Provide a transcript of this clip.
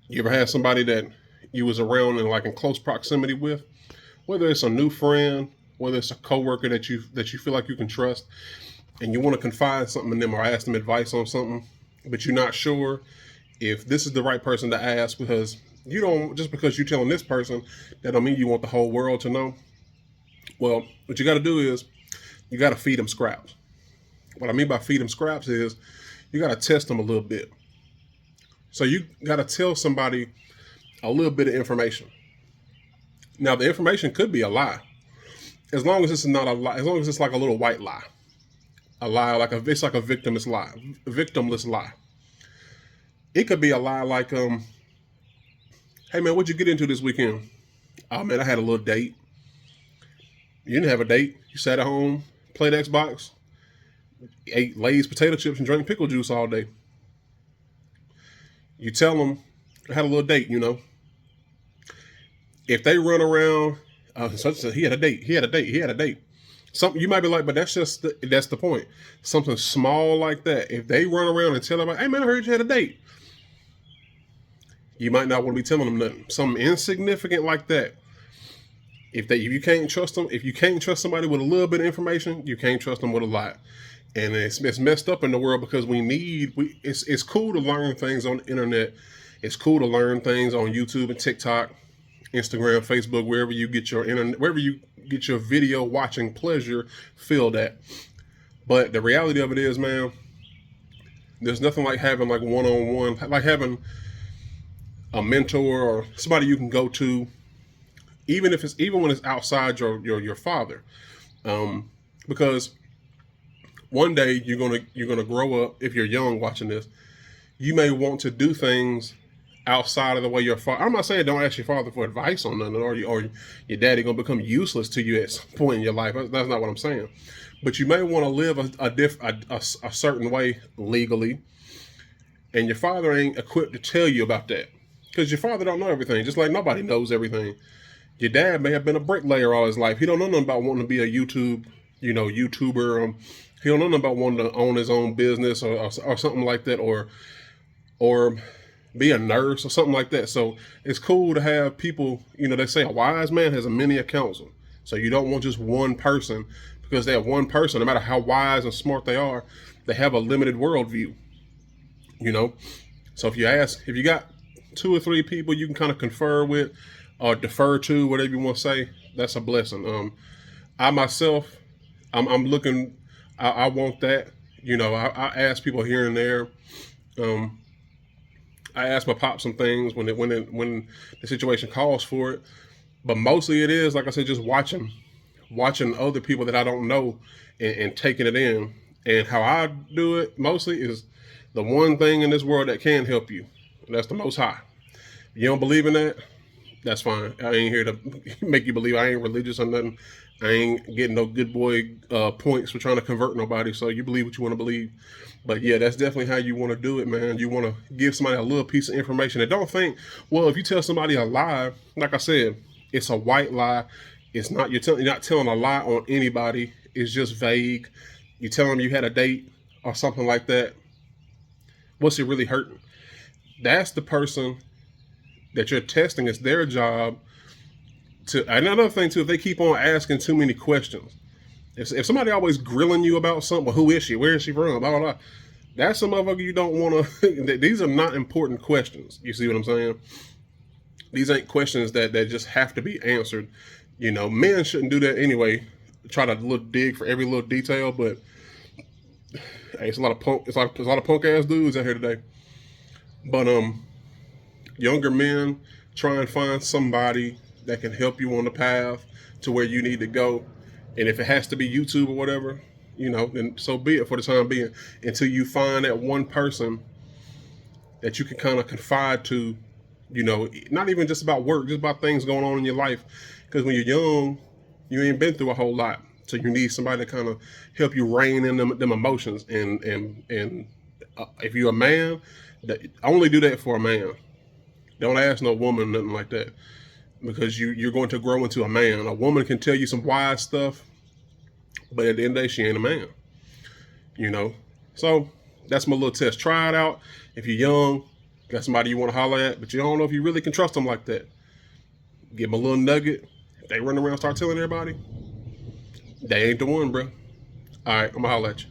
You ever had somebody that you was around and like in close proximity with, whether it's a new friend, whether it's a coworker that you feel like you can trust, and you want to confide something in them or ask them advice on something, but you're not sure if this is the right person to ask because you don't just because you're telling this person that don't mean you want the whole world to know. Well, what you got to do is you got to feed them scraps. What I mean by feed them scraps is you got to test them a little bit. So you got to tell somebody a little bit of information. Now the information could be a lie, as long as it's not a lie, as long as it's like a little white lie, a lie like it's like a victimless lie. It could be a lie like, hey man, what'd you get into this weekend? Oh man, I had a little date. You didn't have a date. You sat at home, played Xbox, ate Lay's potato chips, and drank pickle juice all day. You tell them I had a little date. If they run around, he had a date. He had a date. He had a date. Something you might be like, but that's the point. Something small like that. If they run around and tell them, hey man, I heard you had a date. You might not want to be telling them nothing. Something insignificant like that. If you can't trust them, if you can't trust somebody with a little bit of information, you can't trust them with a lot. And it's messed up in the world because it's cool to learn things on the internet. It's cool to learn things on YouTube and TikTok, Instagram, Facebook, wherever you get your internet, wherever you get your video watching pleasure filled at. But the reality of it is, man, there's nothing like having like one on one, like having a mentor or somebody you can go to, even when it's outside your father, because one day you're gonna grow up. If you're young watching this, you may want to do things outside of the way your father. I'm not saying don't ask your father for advice on nothing, or your daddy gonna become useless to you at some point in your life. That's not what I'm saying. But you may want to live a certain way legally, and your father ain't equipped to tell you about that because your father don't know everything. Just like nobody knows everything. Your dad may have been a bricklayer all his life. He don't know nothing about wanting to be a YouTuber. He don't know nothing about wanting to own his own business or something like that, or be a nurse or something like that. So it's cool to have people. They say a wise man has a many a counsel. So you don't want just one person because that one person, no matter how wise and smart they are, they have a limited worldview. You know, so if you got two or three people you can kind of confer with or defer to, whatever you want to say, that's a blessing. I myself, I'm looking. I want that. I ask people here and there. Um, I ask my pop some things when the situation calls for it. But mostly it is like I said, just watching other people that I don't know and taking it in. And how I do it mostly is the one thing in this world that can help you. And that's the Most High. If you don't believe in that, that's fine. I ain't here to make you believe. I ain't religious or nothing. I ain't getting no good boy points for trying to convert nobody. So you believe what you want to believe. But yeah, that's definitely how you want to do it, man. You want to give somebody a little piece of information. And don't think, well, if you tell somebody a lie, like I said, it's a white lie. It's not you're not telling a lie on anybody. It's just vague. You tell them you had a date or something like that. What's it really hurting? That's the person that you're testing. It's their job to. Another thing too, if they keep on asking too many questions, if somebody always grilling you about something, well, who is she? Where is she from? Blah blah blah. That's some motherfucker you don't want to. These are not important questions. You see what I'm saying? These ain't questions that just have to be answered. Men shouldn't do that anyway. Try to look dig for every little detail, but hey, it's a lot of punk. It's a lot of punk ass dudes out here today. But younger men try and find somebody that can help you on the path to where you need to go. And if it has to be YouTube or whatever, then so be it for the time being. Until you find that one person that you can kind of confide to, not even just about work, just about things going on in your life. Because when you're young, you ain't been through a whole lot. So you need somebody to kind of help you rein in them emotions. And if you're a man, only do that for a man. Don't ask no woman nothing like that because you're going to grow into a man. A woman can tell you some wise stuff, but at the end of the day, she ain't a man. You know, so that's my little test. Try it out if you're young. Got somebody you want to holler at, but you don't know if you really can trust them like that. Give them a little nugget. If they run around and start telling everybody, they ain't the one, bro. All right, I'm going to holler at you.